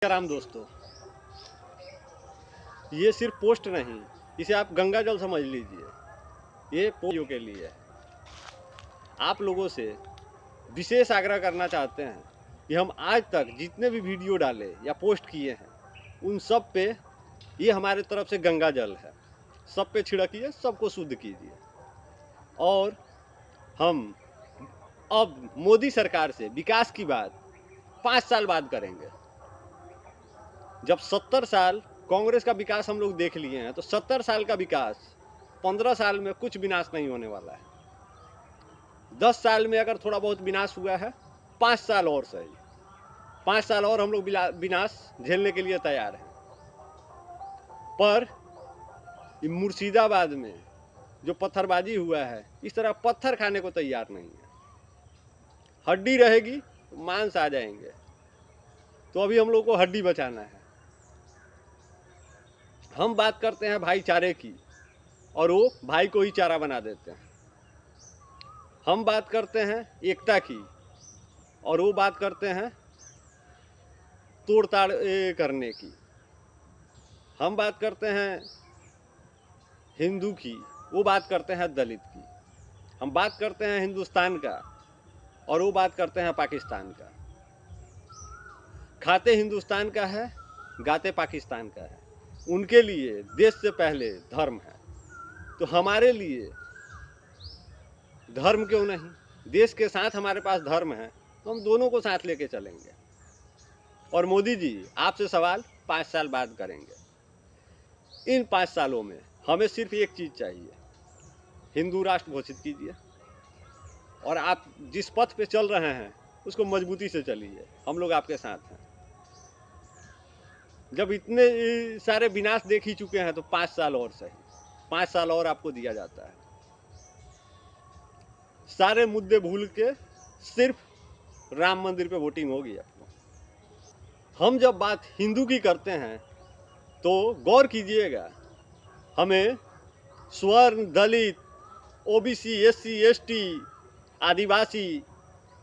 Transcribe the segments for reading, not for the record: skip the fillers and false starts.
राम दोस्तों, ये सिर्फ पोस्ट नहीं, इसे आप गंगा जल समझ लीजिए। ये पोस्टों के लिए है। आप लोगों से विशेष आग्रह करना चाहते हैं कि हम आज तक जितने भी वीडियो डाले या पोस्ट किए हैं उन सब पे ये हमारे तरफ से गंगा जल है। सब पे छिड़किए, सबको शुद्ध कीजिए। और हम अब मोदी सरकार से विकास की बात 5 साल बाद करेंगे। जब 70 साल कांग्रेस का विकास हम लोग देख लिए हैं, तो 70 साल का विकास 15 साल में कुछ विनाश नहीं होने वाला है। 10 साल में अगर थोड़ा बहुत विनाश हुआ है, 5 साल और सही, 5 साल और हम लोग विनाश झेलने के लिए तैयार हैं। पर मुर्शिदाबाद में जो पत्थरबाजी हुआ है, इस तरह पत्थर खाने को तैयार नहीं है। हड्डी रहेगी तो मांस आ जाएंगे। तो अभी हम लोग को हड्डी बचाना है। हम बात करते हैं भाईचारे की और वो भाई को ही चारा बना देते हैं। हम बात करते हैं एकता की और वो बात करते हैं तोड़ ताड़ करने की। हम बात करते हैं हिंदू की, वो बात करते हैं दलित की। हम बात करते हैं हिंदुस्तान का और वो बात करते हैं पाकिस्तान का। खाते हिंदुस्तान का है, गाते पाकिस्तान का है। उनके लिए देश से पहले धर्म है, तो हमारे लिए धर्म क्यों नहीं? देश के साथ हमारे पास धर्म है, तो हम दोनों को साथ लेके चलेंगे। और मोदी जी, आपसे सवाल 5 साल बाद करेंगे। इन 5 सालों में हमें सिर्फ एक चीज़ चाहिए, हिंदू राष्ट्र घोषित कीजिए। और आप जिस पथ पे चल रहे हैं उसको मजबूती से चलिए, हम लोग आपके साथ हैं। जब इतने सारे विनाश देख ही चुके हैं, तो 5 साल और सही, 5 साल और आपको दिया जाता है। सारे मुद्दे भूल के सिर्फ राम मंदिर पे वोटिंग होगी आपको। हम जब बात हिंदू की करते हैं तो गौर कीजिएगा, हमें स्वर्ण, दलित, ओबीसी, एससी, एसटी, आदिवासी,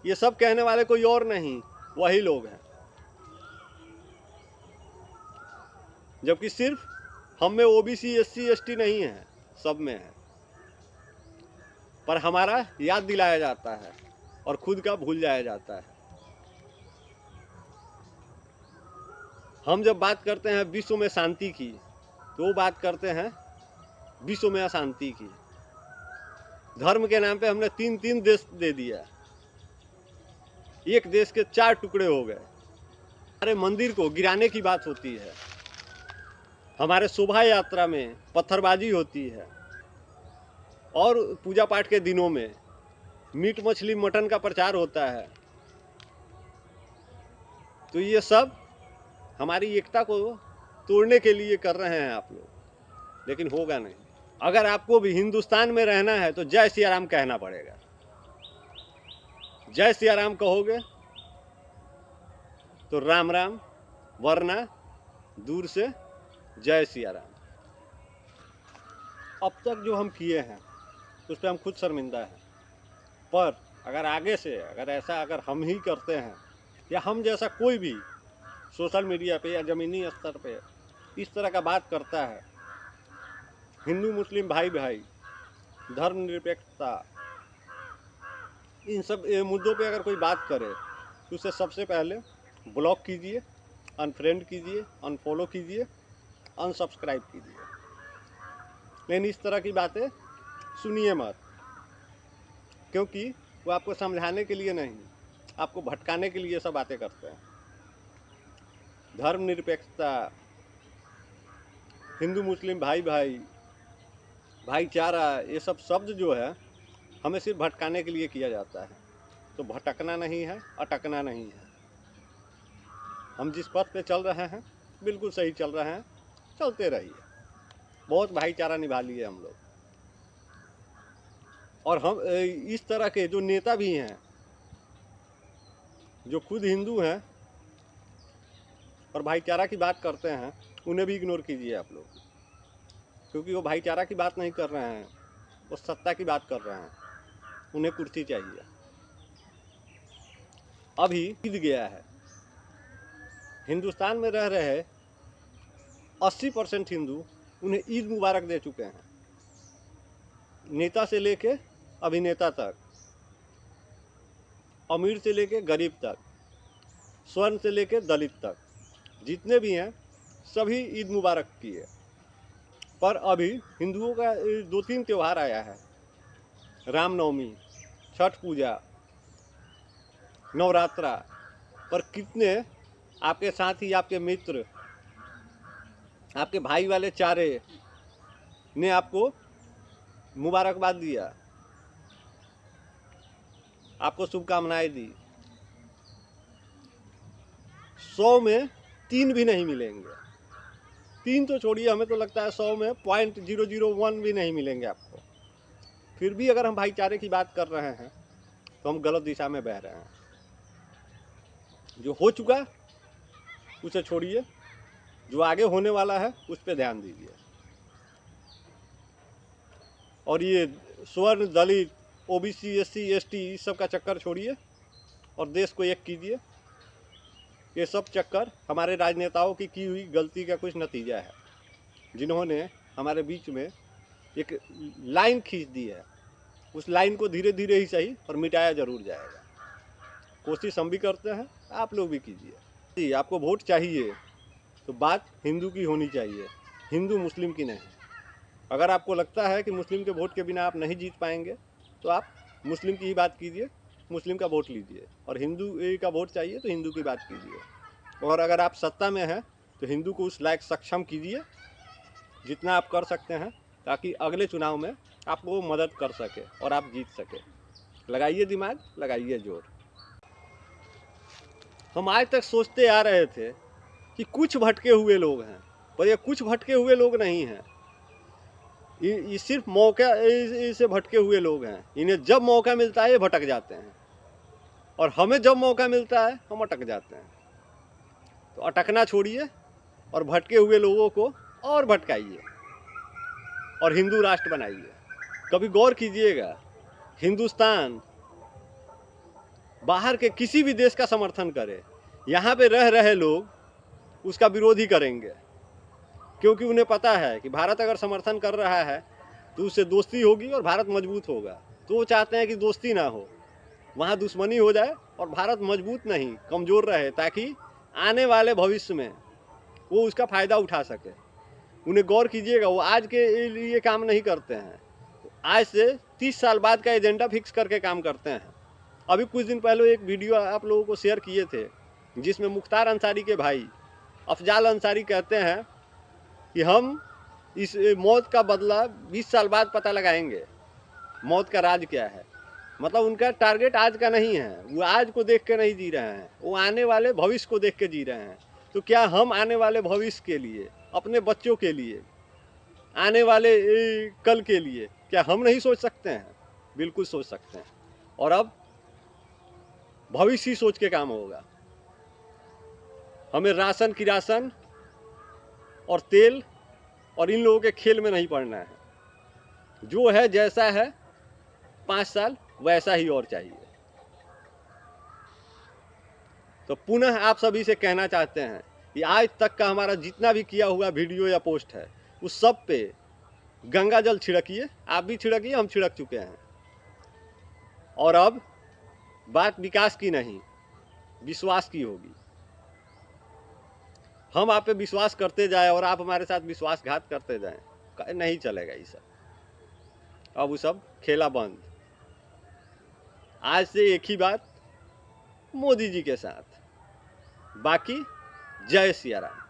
ये सब कहने वाले कोई और नहीं, वही लोग हैं। जबकि सिर्फ हम में ओबीसी, एससी, एसटी नहीं है, सब में है। पर हमारा याद दिलाया जाता है और खुद का भूल जाया जाता है। हम जब बात करते हैं विश्व में शांति की, तो वो बात करते हैं विश्व में अशांति की। धर्म के नाम पे हमने 3-3 देश दे दिया, एक देश के 4 टुकड़े हो गए। हमारे मंदिर को गिराने की बात होती है, हमारे शोभा यात्रा में पत्थरबाजी होती है, और पूजा पाठ के दिनों में मीट मछली मटन का प्रचार होता है। तो ये सब हमारी एकता को तोड़ने के लिए कर रहे हैं आप लोग, लेकिन होगा नहीं। अगर आपको भी हिंदुस्तान में रहना है तो जय सिया राम कहना पड़ेगा। जय सिया राम कहोगे तो राम राम, वरना दूर से जय सिया राम। अब तक जो हम किए हैं उस पर हम खुद शर्मिंदा हैं। पर अगर आगे से अगर हम ही करते हैं, या हम जैसा कोई भी सोशल मीडिया पे या ज़मीनी स्तर पे इस तरह का बात करता है, हिंदू मुस्लिम भाई भाई, धर्मनिरपेक्षता, इन सब मुद्दों पे अगर कोई बात करे तो उसे सबसे पहले ब्लॉक कीजिए, अनफ्रेंड कीजिए, अनफॉलो कीजिए, अनसब्सक्राइब कीजिए। लेकिन इस तरह की बातें सुनिए मत, क्योंकि वो आपको समझाने के लिए नहीं, आपको भटकाने के लिए सब बातें करते हैं। धर्मनिरपेक्षता, हिंदू मुस्लिम भाई भाई, भाईचारा, ये सब शब्द जो है हमें सिर्फ भटकाने के लिए किया जाता है। तो भटकना नहीं है, अटकना नहीं है। हम जिस पथ पे चल रहे हैं बिल्कुल सही चल रहे हैं, चलते रहिए। बहुत भाईचारा निभा लिए हम लोग। और हम इस तरह के जो नेता भी हैं जो खुद हिंदू हैं और भाईचारा की बात करते हैं, उन्हें भी इग्नोर कीजिए आप लोग, क्योंकि वो भाईचारा की बात नहीं कर रहे हैं, वो सत्ता की बात कर रहे हैं। उन्हें कुर्सी चाहिए। अभी बीत गया है, हिंदुस्तान में रह रहे 80% हिंदू उन्हें ईद मुबारक दे चुके हैं, नेता से लेके अभिनेता तक, अमीर से लेके गरीब तक, स्वर्ण से लेके दलित तक, जितने भी हैं सभी ईद मुबारक किए। पर अभी हिंदुओं का 2-3 त्यौहार आया है, रामनवमी, छठ पूजा, नवरात्रा, पर कितने आपके साथी, आपके मित्र, आपके भाई वाले चारे ने आपको मुबारकबाद दिया, आपको शुभकामनाएं दी? 100 में 3 भी नहीं मिलेंगे। 3 तो छोड़िए, हमें तो लगता है 100 में 0.001 भी नहीं मिलेंगे आपको। फिर भी अगर हम भाईचारे की बात कर रहे हैं तो हम गलत दिशा में बह रहे हैं। जो हो चुका उसे छोड़िए, जो आगे होने वाला है उस पर ध्यान दीजिए। और ये स्वर्ण, दलित, ओबीसी, एससी, एसटी इस सब का चक्कर छोड़िए और देश को एक कीजिए। ये सब चक्कर हमारे राजनेताओं की हुई गलती का कुछ नतीजा है, जिन्होंने हमारे बीच में एक लाइन खींच दी है। उस लाइन को धीरे धीरे ही सही पर मिटाया जरूर जाएगा। कोशिश हम भी करते हैं, आप लोग भी कीजिए। आपको वोट चाहिए तो बात हिंदू की होनी चाहिए, हिंदू मुस्लिम की नहीं। अगर आपको लगता है कि मुस्लिम के वोट के बिना आप नहीं जीत पाएंगे तो आप मुस्लिम की ही बात कीजिए, मुस्लिम का वोट लीजिए। और हिंदू का वोट चाहिए तो हिंदू की बात कीजिए। और अगर आप सत्ता में हैं तो हिंदू को उस लायक सक्षम कीजिए जितना आप कर सकते हैं, ताकि अगले चुनाव में आपको मदद कर सके और आप जीत सके। लगाइए दिमाग, लगाइए जोर। हम आज तक सोचते आ रहे थे कि कुछ भटके हुए लोग हैं, पर ये कुछ भटके हुए लोग नहीं हैं। ये सिर्फ मौका से भटके हुए लोग हैं। इन्हें जब मौका मिलता है ये भटक जाते हैं, और हमें जब मौका मिलता है हम अटक जाते हैं। तो अटकना छोड़िए और भटके हुए लोगों को और भटकाइए और हिंदू राष्ट्र बनाइए। कभी गौर कीजिएगा, हिंदुस्तान बाहर के किसी भी देश का समर्थन करे, यहाँ पे रह रहे लोग उसका विरोध ही करेंगे, क्योंकि उन्हें पता है कि भारत अगर समर्थन कर रहा है तो उससे दोस्ती होगी और भारत मजबूत होगा। तो वो चाहते हैं कि दोस्ती ना हो, वहाँ दुश्मनी हो जाए और भारत मजबूत नहीं कमज़ोर रहे, ताकि आने वाले भविष्य में वो उसका फ़ायदा उठा सके। उन्हें गौर कीजिएगा, वो आज के लिए काम नहीं करते हैं, आज से 30 साल बाद का एजेंडा फिक्स करके काम करते हैं। अभी कुछ दिन पहले एक वीडियो आप लोगों को शेयर किए थे, जिसमें मुख्तार अंसारी के भाई अफजाल अंसारी कहते हैं कि हम इस मौत का बदला 20 साल बाद पता लगाएंगे, मौत का राज क्या है। मतलब उनका टारगेट आज का नहीं है, वो आज को देख के नहीं जी रहे हैं, वो आने वाले भविष्य को देख के जी रहे हैं। तो क्या हम आने वाले भविष्य के लिए, अपने बच्चों के लिए, आने वाले कल के लिए क्या हम नहीं सोच सकते हैं? बिल्कुल सोच सकते हैं। और अब भविष्य ही सोच के काम होगा। हमें राशन, किरासन और तेल और इन लोगों के खेल में नहीं पड़ना है। जो है जैसा है 5 साल वैसा ही और चाहिए। तो पुनः आप सभी से कहना चाहते हैं कि आज तक का हमारा जितना भी किया हुआ वीडियो या पोस्ट है उस सब पे गंगा जल छिड़किए। आप भी छिड़किए, हम छिड़क चुके हैं। और अब बात विकास की नहीं, विश्वास की होगी। हम आप पे विश्वास करते जाए और आप हमारे साथ विश्वासघात करते जाएं, नहीं चलेगा ये सब। अब वो सब खेला बंद। आज से एक ही बात, मोदी जी के साथ। बाकी जय सिया राम।